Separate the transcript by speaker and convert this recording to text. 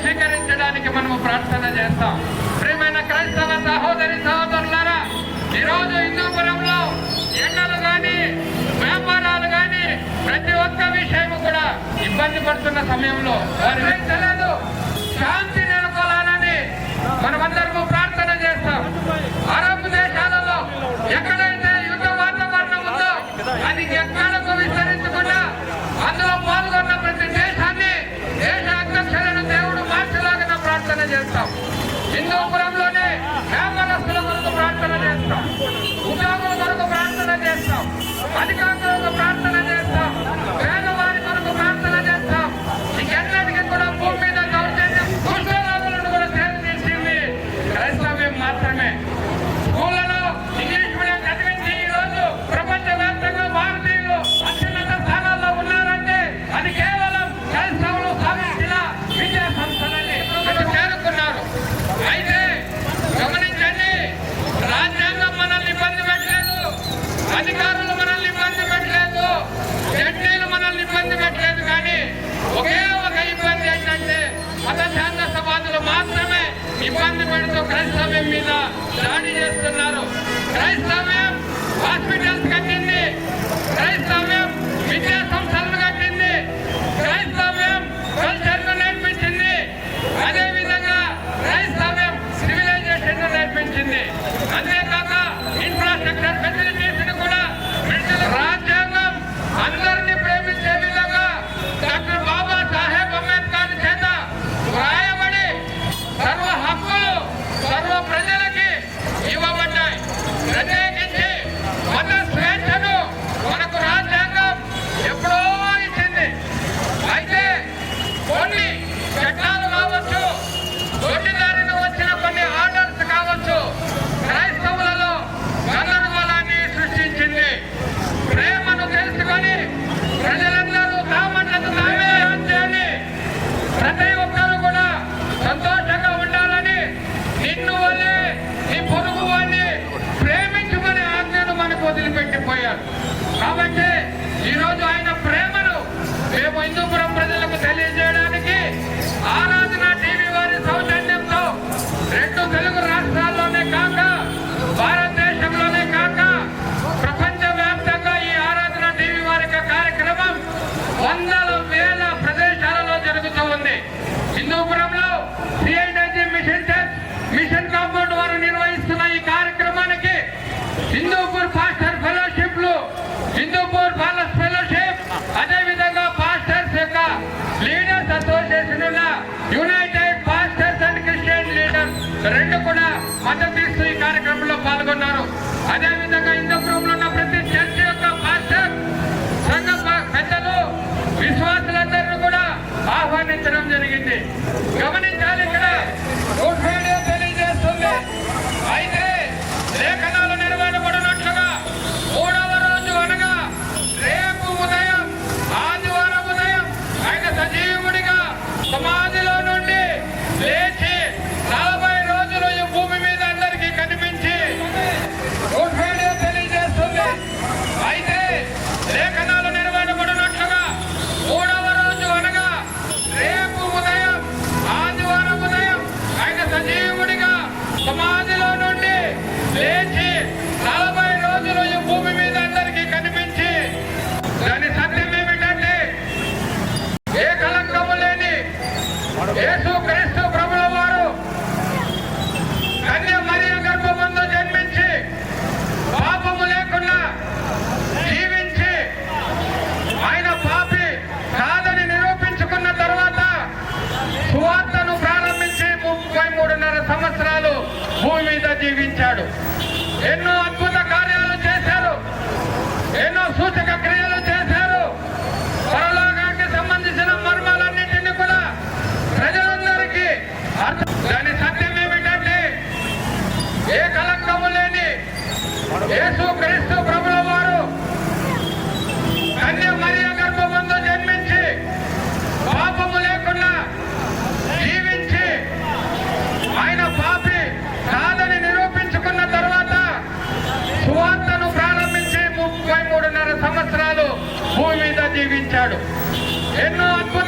Speaker 1: స్వీకరించడానికి మనము ప్రార్థన చేస్తాం. ప్రియమైన క్రైస్తవ సహోదరి సహోదరులారా, ఈరోజు హిందూపురంలో ఎండలు కానీ వ్యాపారాలు కానీ ప్రతి ఒక్క విషయం కూడా ఇబ్బంది పడుతున్న సమయంలో వారి తెలియదు శాంతి నెలకొలాలని మనమందరము ప్రార్థన చేస్తాం. అరబ్ దేశాలలో ఎక్కడైతే యుద్ధ వాతావరణం ఉందో అది ఎక్కడకు విస్తరించకుండా అందులో పాల్గొన్న ప్రతి దేశాన్ని దేశ అధ్యక్షులను దేవుడు మార్చలాగిన ప్రార్థన చేస్తాం. హిందూపురంలోనే వ్యాపారస్తుల కొరకు ప్రార్థన చేస్తాం, ఉద్యోగుల కొరకు ప్రార్థన చేస్తాం, అధికారులకు ప్రార్థన చేస్తాం, పేదవారి కొరకు ప్రార్థన చేస్తాం. ఇంకెన్నటికీ కూడా భూమి మీద దౌర్జన్యం దుష్ప్రభావాలను కూడా చేసింది క్రైస్తవ్యం మాత్రమే. స్కూళ్లలో ఇంగ్లీష్ మీడియం చదివించి ఈ రోజు ప్రపంచవ్యాప్తంగా భారతీయులు అత్యున్నత స్థానాల్లో ఉన్నారంటే అది కేవలం క్రైస్తవులు స్థాపించిన విద్యా సంస్థలని చేరుకున్నారు. అయితే గమనించండి, రాజ్యాంగం మనల్ని ఇబ్బంది పెట్టలేదు, అధికారులు మనల్ని ఇబ్బంది పెట్టలేదు, జడ్జీలు మనల్ని ఇబ్బంది పెట్టలేదు. కానీ ఒకే ఒక ఇబ్బంది ఏంటంటే మత ఛాందసవాదులు మాత్రమే ఇబ్బంది పెడుతూ క్రైస్తవ్యం మీద దాడి చేస్తున్నారు. క్రైస్తవ్యం హాస్పిటల్స్ కట్టింది, క్రైస్తవ్యం విద్యా సంస్థలను కట్టింది, క్రైస్తవ్యం కల్చర్ను నేర్పించింది, అదేవిధంగా క్రైస్తవ్యం సివిలైజేషన్ నేర్పించింది. అంతేకాక ఇన్ఫ్రాస్ట్రక్చర్ ఫెసిలిటీస్ కూడా రాజ్యాంగం అందరినీ ప్రేమించే విధంగా డాక్టర్ బాబా సాహెబ్ అంబేద్కర్ చేత వ్రాయబడి సర్వ హక్కులు సర్వ ప్రజలకి ఇవ్వబడ్డాయి. ప్రత్యేకించి మత స్వేచ్ఛను మనకు రాజ్యాంగం ఎప్పుడో ఇచ్చింది. అయితే కొన్ని చట్టాలు కావచ్చు, దొడ్డిదారిన వచ్చిన కొన్ని ఆర్డర్స్ కావచ్చు, క్రైస్తవులలో గందరగోళాన్ని సృష్టించింది. ప్రేమను తెలుసుకొని ప్రజలందరూ తామంటకు తామే అని ప్రతి ఒక్కరు కూడా సంతోషంగా ఉండాలని, నిన్ను వల్లే నీ పొరుగు వాడిని ప్రేమించుకునే ఆజ్ఞను మనకు వదిలిపెట్టిపోయారు. కాబట్టి ఈరోజు ఆయన ప్రేమను మేము హిందూపురం ప్రజలకు తెలియజేయడానికి ఆరాధన టీవీ వారి సౌజన్యంతో 2 తెలుగు రాష్ట్రాల్లోనే కాక భారతదేశంలోనే కాక ప్రపంచ వ్యాప్తంగా ఈ ఆరాధన టీవీ వారి కార్యక్రమం వందల వేల ప్రదేశాలలో జరుగుతూ ఉంది. హిందూపురంలో సిఐడిజి మిషన్ కాంపౌండ్ వారు నిర్వహిస్తున్న ఈ కార్యక్రమానికి హిందూపూర్ పాస్టర్ ఫెలోషిప్లు, హిందూపూర్ పాలస్ ఫెలోషిప్, అదేవిధంగా పాస్టర్స్ యొక్క లీడర్స్ అసోసియేషన్ ఉన్న united pastors and Christian leaders 2 కూడా మద్దతు ఇస్తూ ఈ కార్యక్రమంలో పాల్గొన్నారు. అదేవిధంగా హిందూపురంలో ఉన్న ప్రతి చర్చ్ యొక్క పాస్టర్ సంఘ పెద్దలు విశ్వాసులందరినీ కూడా ఆహ్వానించడం జరిగింది. గమనించాలి, ఇక్కడ తెలియజేస్తుంది. అయితే లేఖనాలు నెరవేరబడినట్లుగా 3వ రోజు అనగా రేపు ఉదయం ఆదివారం ఉదయం ఆయన సజీవుడిగా సమాధిలో నుండి లేచి 40 రోజులు ఈ భూమి మీద అందరికీ కనిపించి తెలియజేస్తుంది. అయితే లేఖనాలు నెరవేరబడినట్లుగా 3వ రోజు అనగా రేపు ఉదయం ఆదివారం ఉదయం ఆయన సజీవుడిగా సమాధిలో నుండి లేచి 40 రోజులు ఈ భూమి మీద అందరికీ కనిపించి, దాని సత్యం ఏమిటంటే ఏ కలంకము లేని యేసు క్రీస్తు ప్రభుల వారు కన్య మరియ గర్భమందు జన్మించి పాపము లేకుండా జీవించి ఆయన పాపి కాదని నిరూపించుకున్న తర్వాత సువార్తను ప్రారంభించి 33.5 సంవత్సరాలు భూమి మీద జీవించాడు. ఎన్నో అద్భుత కార్యాలు చేశారు, ఎన్నో సూచక క్రియలు చేశారు. పరలోకానికి సంబంధించిన మర్మాలన్నింటినీ కూడా ప్రజలందరికీ దాని సత్యం ఏమిటంటే ఏ కలంకము లేని యేసు క్రీస్తు ప్రభుల వారు కన్య మరియ గర్భమందు జన్మించి పాపము లేకుండా జీవించి ఆయన పాపి కాదని నిరూపించుకున్న తర్వాత సువార్తను ప్రారంభించి 33.5 సంవత్సరాలు భూమి మీద జీవించాడు. ఎన్నో అద్భుత